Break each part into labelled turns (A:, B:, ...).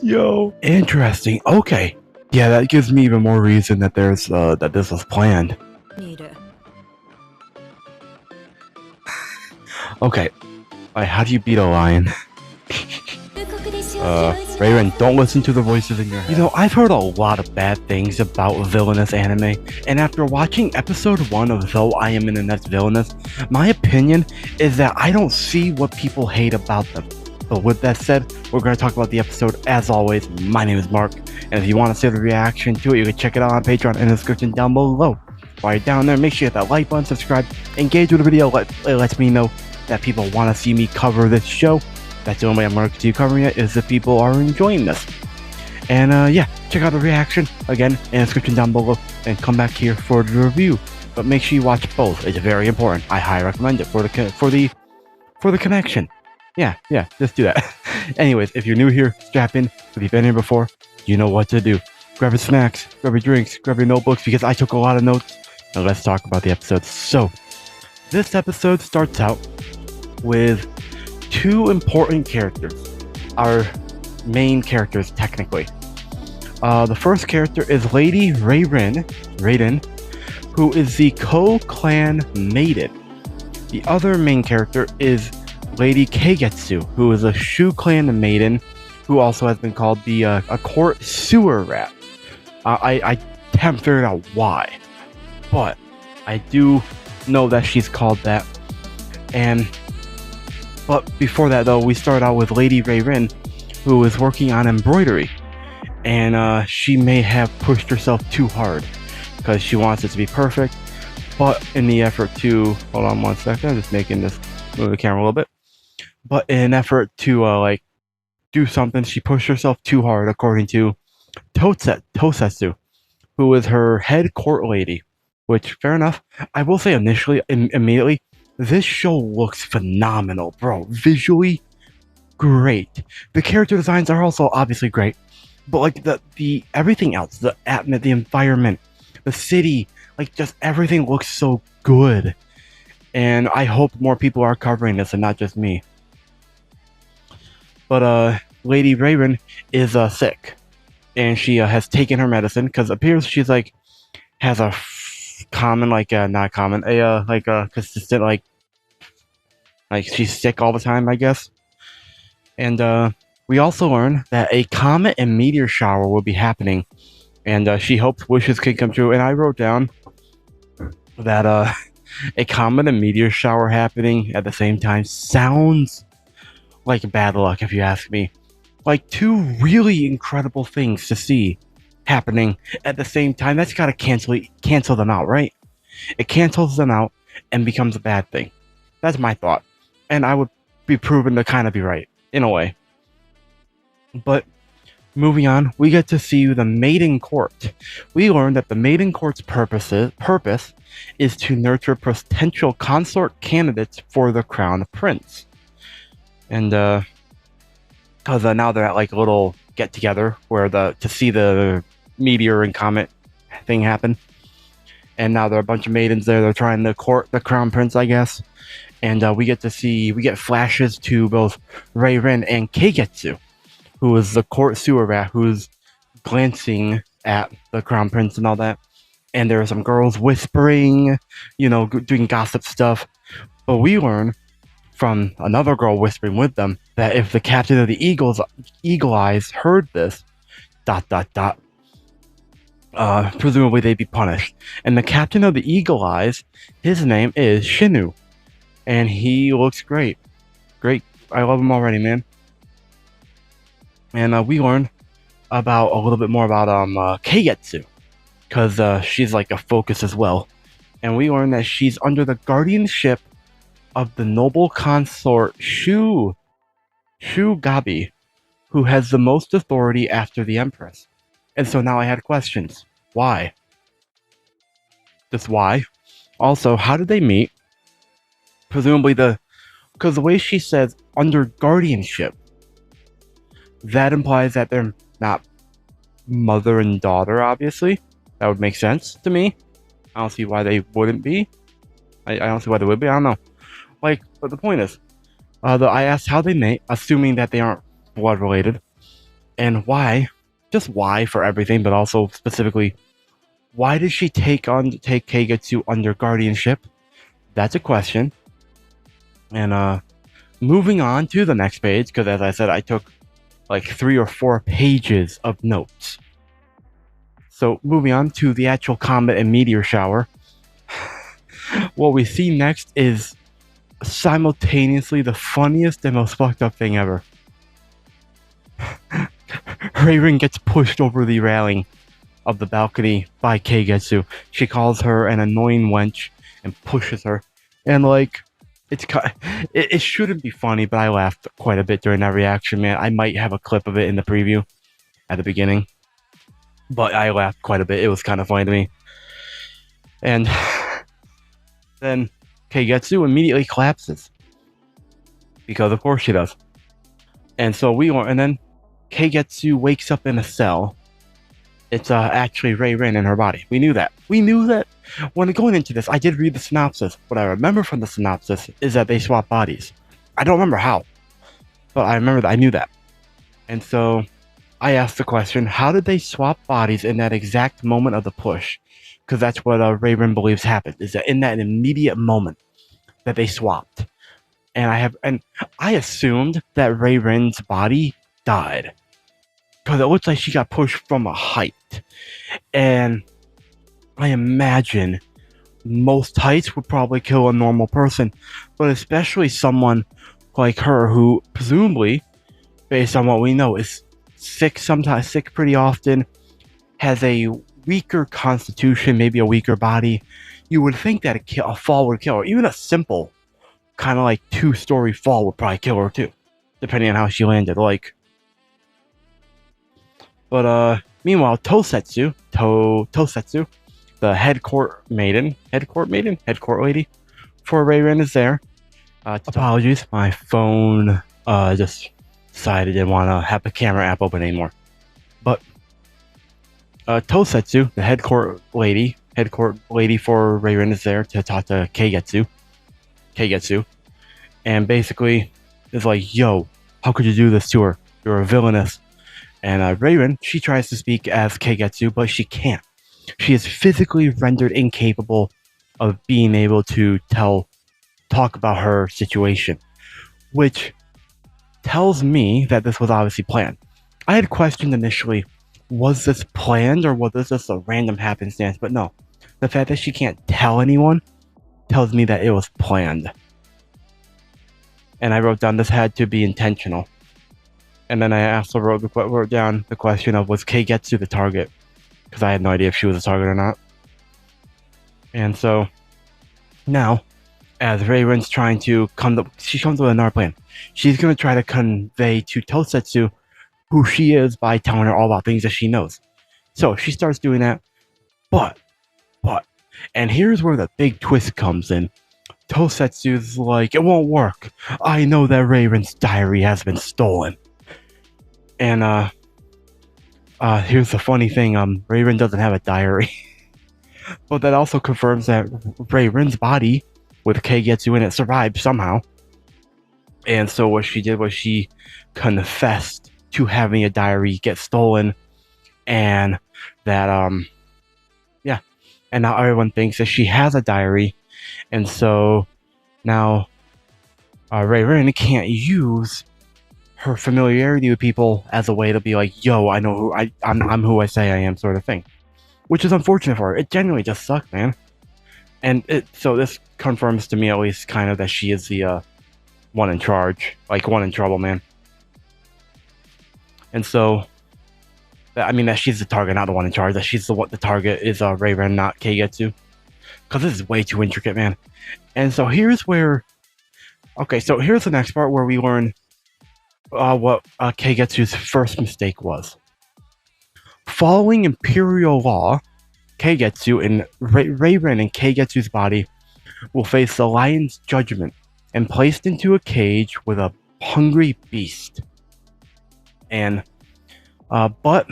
A: Yo, interesting. Okay, yeah, that gives me even more reason that there's that this was planned. Okay, alright, how do you beat a lion? Rayren, don't listen to the voices in your head. You know, I've heard a lot of bad things about villainous anime, and after watching episode 1 of Though I Am in Inept Villainess, my opinion is that I don't see what people hate about them. But with that said, we're going to talk about the episode. As always, my name is Mark, and if you want to see the reaction to it, you can check it out on Patreon in the description down below. While you're down there, make sure you hit that like button, subscribe, engage with the video. It lets me know that people want to see me cover this show. That's the only way I'm going to continue covering it, is if people are enjoying this. And yeah, check out the reaction again in the description down below, and come back here for the review. But make sure you watch both. It's very important. I highly recommend it for the connection. Yeah, just do that. Anyways, if you're new here, strap in. If you've been here before, you know what to do. Grab your snacks, grab your drinks, grab your notebooks, because I took a lot of notes. And let's talk about the episode. So, this episode starts out with two important characters. Our main characters, technically. The first character is Lady Raiden, who is the Co-Clan Maiden. The other main character is Lady Keigetsu, who is a Shu Clan Maiden, who also has been called the a court sewer rat. I haven't figured out why, but I do know that she's called that. But before that, though, we start out with Lady Raiden, who is working on embroidery, and she may have pushed herself too hard because she wants it to be perfect. But in the effort to hold on one second, I'm just making this move the camera a little bit. But in an effort to like do something, she pushed herself too hard, according to Tosetsu, who is her head court lady. Which, fair enough. I will say initially, immediately, this show looks phenomenal, bro. Visually, great. The character designs are also obviously great, but like the everything else, the atmosphere, the environment, the city, like just everything looks so good. And I hope more people are covering this and not just me. But Lady Raven is sick, and she has taken her medicine because it appears she's like has a common, like not common, like a consistent, like she's sick all the time, I guess. And we also learn that a comet and meteor shower will be happening, and she hopes wishes can come true. And I wrote down that a comet and meteor shower happening at the same time sounds like bad luck, if you ask me. Like two really incredible things to see happening at the same time. That's gotta cancel them out, right? It cancels them out and becomes a bad thing. That's my thought, and I would be proven to kind of be right in a way. But moving on, we get to see the Maiden Court. We learn that the Maiden Court's purpose is to nurture potential consort candidates for the crown prince. And because now they're at like a little get together where to see the meteor and comet thing happen. And now there are a bunch of maidens there. They're trying to court the crown prince, I guess. And we get flashes to both Raiden and Keigetsu, who is the court sewer rat, who's glancing at the crown prince and all that. And there are some girls whispering, you know, doing gossip stuff. But we learn from another girl whispering with them that if the captain of the Eagle Eyes heard this, ... presumably they'd be punished. And the captain of the Eagle Eyes, his name is Shinu, and he looks great. I love him already, man. And we learn about a little bit more about Keigetsu, because she's like a focus as well. And we learn that she's under the guardianship of the noble consort Shu Gabi, who has the most authority after the Empress. And so now I had questions. Why? Just why? Also, how did they meet? Presumably because the way she says under guardianship, that implies that they're not mother and daughter, obviously. That would make sense to me. I don't see why they wouldn't be. I don't see why they would be. I don't know. Like, but the point is, I asked how they met, assuming that they aren't blood related. And why? Just why for everything, but also specifically, why did she take Keigetsu under guardianship? That's a question. And moving on to the next page, because as I said, I took like 3 or 4 pages of notes. So moving on to the actual comet and meteor shower. What we see next is simultaneously the funniest and most fucked up thing ever. Raven gets pushed over the railing of the balcony by Keigetsu. She calls her an annoying wench and pushes her. And like, it shouldn't be funny, but I laughed quite a bit during that reaction, man. I might have a clip of it in the preview at the beginning, but I laughed quite a bit. It was kind of funny to me. And then Keigetsu immediately collapses, because of course she does. And so and then Keigetsu wakes up in a cell. It's actually Rin in her body. We knew that. When going into this, I did read the synopsis. What I remember from the synopsis is that they swap bodies. I don't remember how, but I remember that I knew that. And so I asked the question, how did they swap bodies in that exact moment of the push? Because that's what Rin believes happened, is that in that immediate moment that they swapped. And I assumed that Rin's body died, because it looks like she got pushed from a height. And I imagine most heights would probably kill a normal person, but especially someone like her who presumably, based on what we know, is sick pretty often, has a weaker constitution, maybe a weaker body. You would think that a fall would kill her. Even a simple kind of like 2-story fall would probably kill her too, depending on how she landed. But meanwhile, Tosetsu, the head court lady for Rin is there. Apologies, my phone just decided it didn't want to have the camera app open anymore. But Tosetsu, the head court lady for Rin is there to talk to Keigetsu, and basically is like, "Yo, how could you do this to her? You're a villainess." And Rin, she tries to speak as Keigetsu, but she can't. She is physically rendered incapable of being able to talk about her situation, which tells me that this was obviously planned. I had questioned initially, was this planned or was this just a random happenstance? But no, the fact that she can't tell anyone tells me that it was planned. And I wrote down this had to be intentional. And then I also wrote down the question of, was Keigetsu the target? Because I had no idea if she was a target or not. And so now, as Rin's trying to she comes with another plan. She's going to try to convey to Tosetsu who she is by telling her all about things that she knows. So she starts doing that. But, and here's where the big twist comes in. Tosetsu's like, it won't work. I know that Rin's diary has been stolen. And here's the funny thing, Rin doesn't have a diary. But that also confirms that Rin's body, with Keigetsu in it, survived somehow. And so what she did was she confessed to having a diary get stolen. And that, and now everyone thinks that she has a diary. And so now Rin can't use her familiarity with people as a way to be like, yo, I know who I'm who I say I am, sort of thing, which is unfortunate for her. It genuinely just sucks, man. And so this confirms to me at least kind of that she is the one in charge, like one in trouble, man. And so that she's the target, not the one in charge. That she's the target is Rin, not Keigetsu, because this is way too intricate, man. And so here's where, so here's the next part where we learn what Keigetsu's first mistake was. Following imperial law, Keigetsu and Rin and Keigetsu's body will face the lion's judgment and placed into a cage with a hungry beast. And but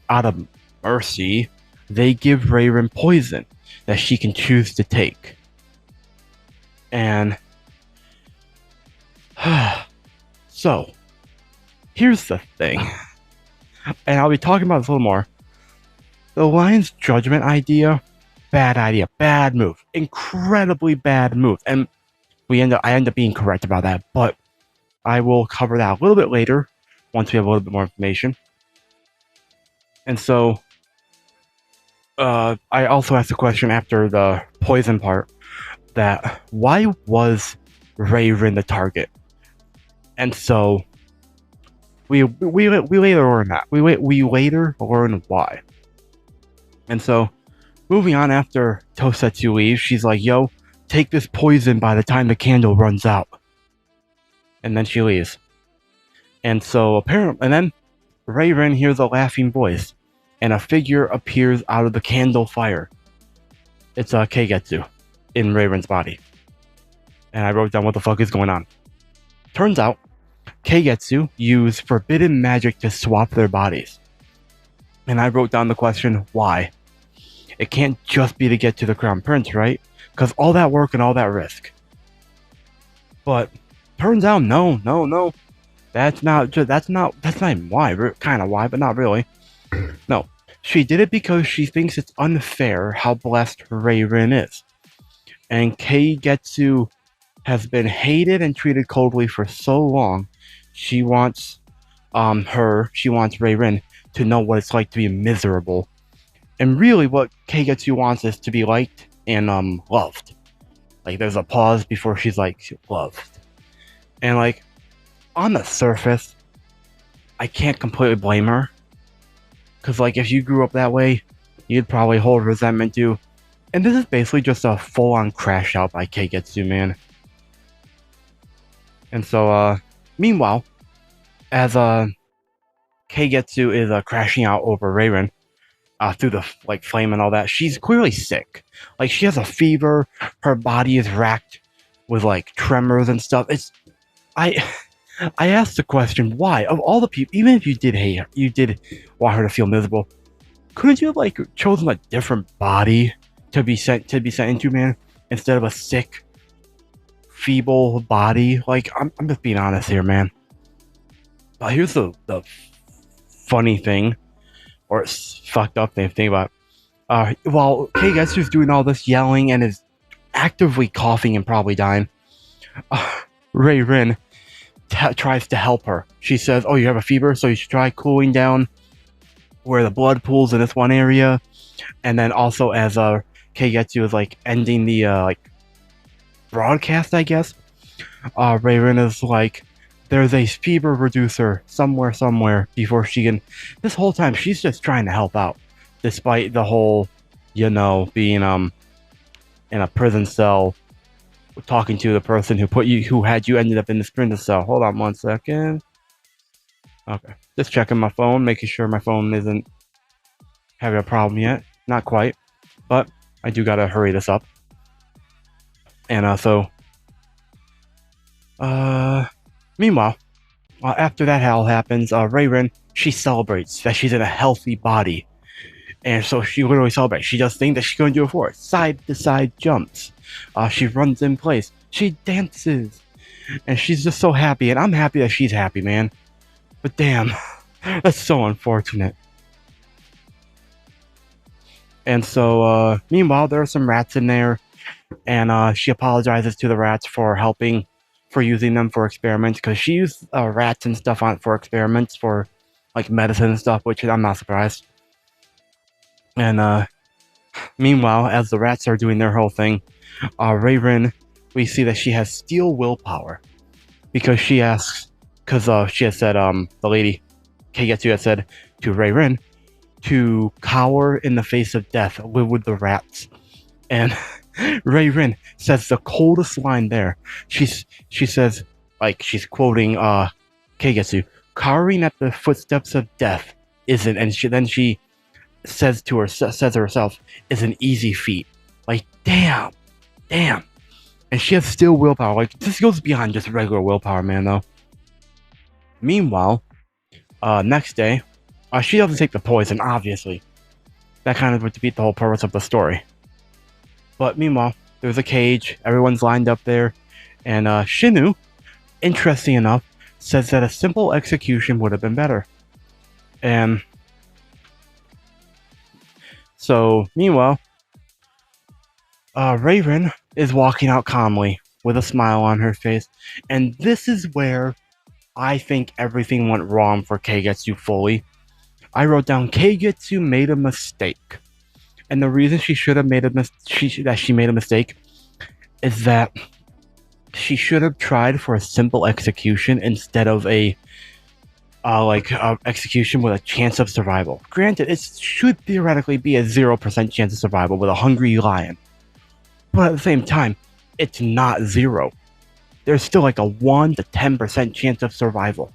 A: out of mercy, they give Rin poison that she can choose to take. And so here's the thing. And I'll be talking about this a little more. The lion's judgment idea, bad idea, bad move, incredibly bad move, and I end up being correct about that. But I will cover that a little bit later once we have a little bit more information. And so, I also asked a question after the poison part that why was Raven the target? And so we later learn that we later learn why. And so, moving on after Tosetsu leaves, she's like, "Yo, take this poison by the time the candle runs out." And then she leaves. And so apparently, and then Raven hears a laughing voice, and a figure appears out of the candle fire. It's Keigetsu in Raven's body. And I wrote down what the fuck is going on. Turns out, Keigetsu used forbidden magic to swap their bodies. And I wrote down the question, why? It can't just be to get to the Crown Prince, right? Because all that work and all that risk. But turns out, no. That's not even why. Kind of why, but not really. No. She did it because she thinks it's unfair how blessed Raven is. And Keigetsu has been hated and treated coldly for so long. She wants Raven to know what it's like to be miserable. And really what Keigetsu wants is to be liked and loved. Like there's a pause before she's like loved. And like on the surface, I can't completely blame her. Cause like if you grew up that way, you'd probably hold resentment too. And this is basically just a full-on crash out by Keigetsu, man. And so meanwhile, as Keigetsu is crashing out over Raven, through the like flame and all that, she's clearly sick. Like she has a fever, her body is racked with like tremors and stuff. I asked the question, why? Of all the people, even if you did hate her, you did want her to feel miserable, couldn't you have like chosen a different body to be sent into, man, instead of a sick, feeble body? Like I'm just being honest here, man. But here's the funny thing, or fucked up thing about while Keigetsu's doing all this yelling and is actively coughing and probably dying, Raven tries to help her. She says, "Oh, you have a fever, so you should try cooling down where the blood pools in this one area." And then also as Keigetsu is like ending the like broadcast, I guess, Raven is like, "There's a fever reducer somewhere before she can." This whole time she's just trying to help out, despite the whole, being in a prison cell, talking to the person who had you ended up in the sprinter cell. Hold on 1 second. Okay, just checking my phone, making sure my phone isn't having a problem yet. Not quite, but I do gotta hurry this up. And meanwhile, after that all happens, Raven, she celebrates that she's in a healthy body. And so she literally celebrates. She does things that she's going to do before. Side to side jumps. She runs in place. She dances. And she's just so happy. And I'm happy that she's happy, man. But damn, that's so unfortunate. And so, meanwhile, there are some rats in there. And she apologizes to the rats for using them for experiments. Because she used rats and stuff for experiments for like medicine and stuff, which I'm not surprised. And meanwhile, as the rats are doing their whole thing, Raven, we see that she has steel willpower, because she had said, the lady Keigetsu had said to Raven to cower in the face of death with the rats. And Raven says the coldest line there. She says, like, she's quoting Keigetsu, "Cowering at the footsteps of death isn't," and she says herself, "is an easy feat." Like, damn. And she has still willpower. Like, this goes beyond just regular willpower, man, though. Meanwhile, next day, she doesn't take the poison, obviously. That kind of would defeat the whole purpose of the story. But meanwhile, there's a cage, everyone's lined up there, and Shinu, interesting enough, says that a simple execution would have been better. And so, meanwhile, Raven is walking out calmly with a smile on her face, and this is where I think everything went wrong for Keigetsu fully. I wrote down Keigetsu made a mistake, and the reason she should have made she made a mistake is that she should have tried for a simple execution instead of a execution with a chance of survival. Granted, it should theoretically be a 0% chance of survival with a hungry lion, but at the same time, it's not zero. There's still like a 1 to 10% chance of survival.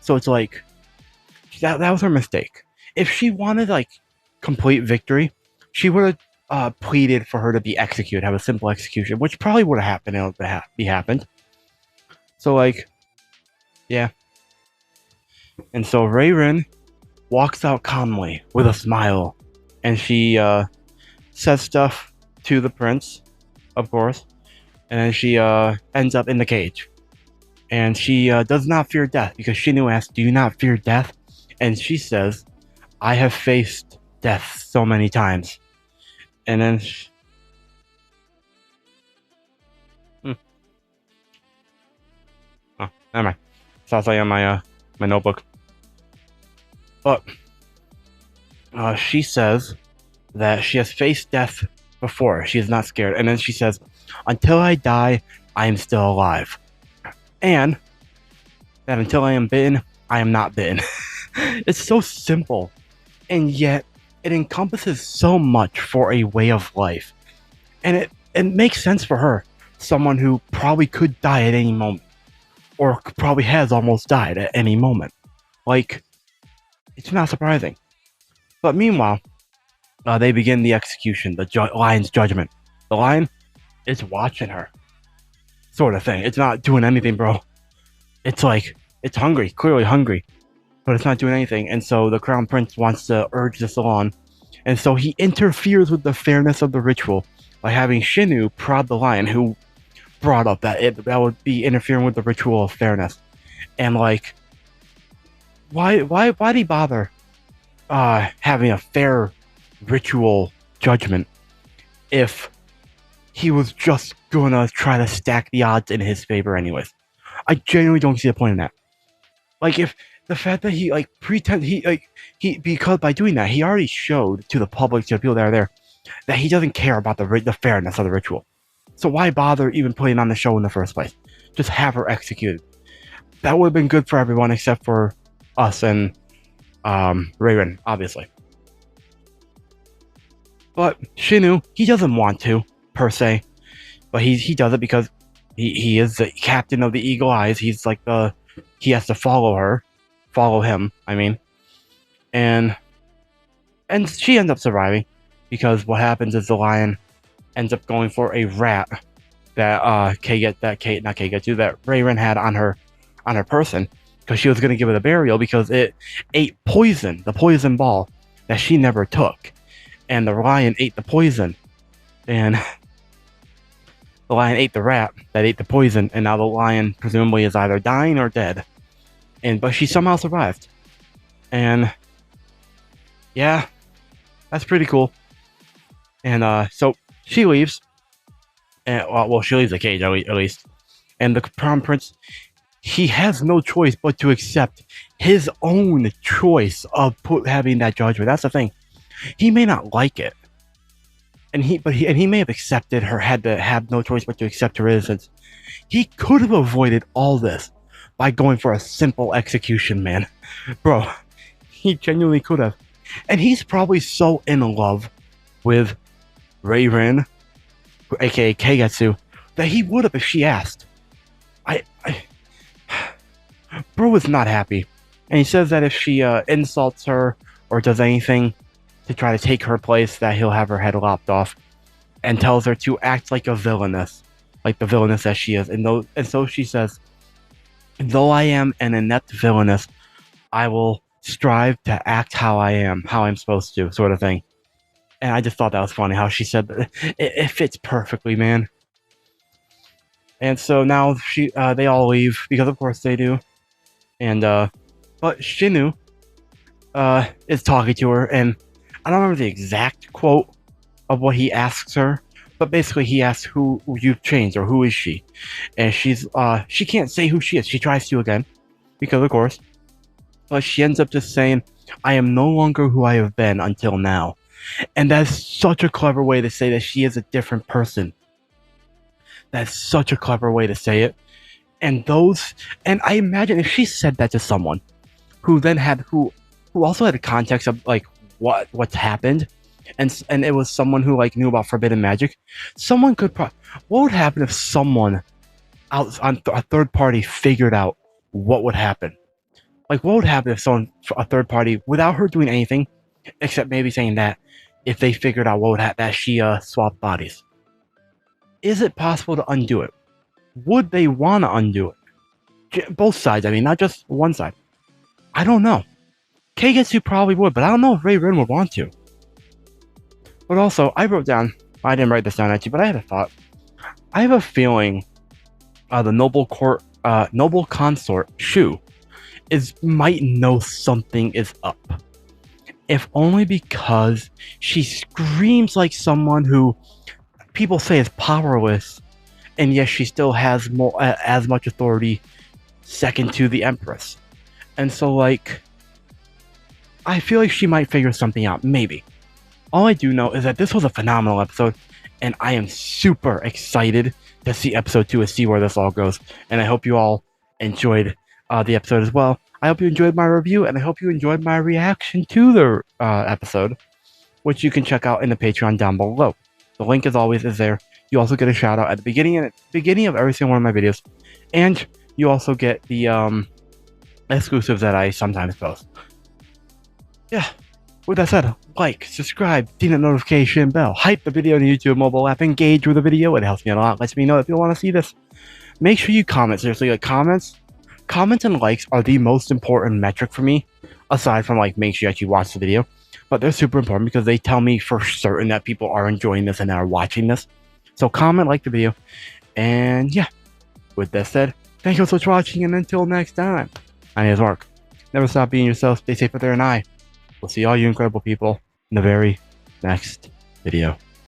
A: So it's like that was her mistake. If she wanted like complete victory, she would have pleaded for her to be executed, have a simple execution, which probably would have happened. It would be happened. So like, yeah. And so Rayrin walks out calmly with a smile, and she says stuff to the prince, of course, and then she ends up in the cage. And she does not fear death because Shinu asks, "Do you not fear death?" And she says, "I have faced death so many times." And then, oh, never mind. Sounds like on my notebook. But she says that she has faced death before. She is not scared. And then she says, "Until I die, I am still alive." And that until I am bitten, I am not bitten. It's so simple, and yet it encompasses so much for a way of life. And it makes sense for her, someone who probably could die at any moment, or probably has almost died at any moment. Like, it's not surprising. But meanwhile, they begin the execution, the lion's judgment. The lion is watching her, sort of thing. It's not doing anything, bro. It's like, it's hungry, clearly hungry, but it's not doing anything. And so the crown prince wants to urge this on, and so he interferes with the fairness of the ritual by having Shinu prod the lion, who brought up that that would be interfering with the ritual of fairness. And like, why'd he bother having a fair ritual judgment if he was just gonna try to stack the odds in his favor anyways? I genuinely don't see the point in that. Like, if the fact that he because by doing that he already showed to the public, to the people that are there, that he doesn't care about the fairness of the ritual. So why bother even putting on the show in the first place? Just have her executed. That would have been good for everyone except for us and Raven, obviously. But Shinu, he doesn't want to, per se. But he does it because he is the captain of the Eagle Eyes. He's like he has to follow him, I mean. And she ends up surviving because what happens is the lion ends up going for a rat that that Raven had on her person, because she was going to give it a burial because it ate poison, the poison ball that she never took. And the lion ate the poison. And the lion ate the rat that ate the poison, and now the lion presumably is either dying or dead. But she somehow survived. And yeah, that's pretty cool. And so she leaves. And well, she leaves the cage at least. And the crown prince, he has no choice but to accept his own choice of having that judgment. That's the thing. He may not like it, and he may have accepted her, had to have no choice but to accept her innocence. He could have avoided all this by going for a simple execution, man. Bro, he genuinely could have. And he's probably so in love with Raven, aka Keigetsu, that he would have if she asked. Bro is not happy. And he says that if she insults her or does anything to try to take her place, that he'll have her head lopped off, and tells her to act like a villainess, like the villainess that she is. And so she says, "Though I am an inept villainess, I will strive to act how I'm supposed to," sort of thing. And I just thought that was funny how she said that. It fits perfectly, man. And so now they all leave, because of course they do. And but Shinu, is talking to her, and I don't remember the exact quote of what he asks her, but basically he asks who you've changed or who is she, and she can't say who she is. She tries to again because of course, but she ends up just saying, "I am no longer who I have been until now," and that's such a clever way to say that she is a different person. That's such a clever way to say it. And I imagine if she said that to someone who then had who also had a context of like what's happened, and it was someone who like knew about forbidden magic, someone could what would happen if someone out on a third party figured out what would happen? Like what would happen if someone a third party without her doing anything except maybe saying that if they figured out what would happen that she swapped bodies? Is it possible to undo it? Would they want to undo it? Both sides, I mean, not just one side. I don't know. Keigetsu probably would, but I don't know if Ray Rin would want to. But also, I wrote down, I didn't write this down actually, but I had a thought. I have a feeling the noble consort, Shu, might know something is up. If only because she screams like someone who people say is powerless, and yet she still has as much authority second to the Empress. And so, like, I feel like she might figure something out, maybe. All I do know is that this was a phenomenal episode, and I am super excited to see episode 2 and see where this all goes. And I hope you all enjoyed the episode as well. I hope you enjoyed my review, and I hope you enjoyed my reaction to the episode, which you can check out in the Patreon down below. The link, as always, is there. You also get a shout out at the beginning of every single one of my videos, and you also get the exclusives that I sometimes post. Yeah. With that said, like, subscribe, ding that notification bell, hype the video on the YouTube mobile app, engage with the video. It helps me a lot. Lets me know if you want to see this. Make sure you comment. Seriously, like comments and likes are the most important metric for me, aside from like make sure you actually watch the video. But they're super important because they tell me for certain that people are enjoying this and are watching this. So comment, like the video, and yeah. With that said, thank you so much for watching, and until next time, my name is Mark. Never stop being yourself. Stay safe out there, and I will see all you incredible people in the very next video.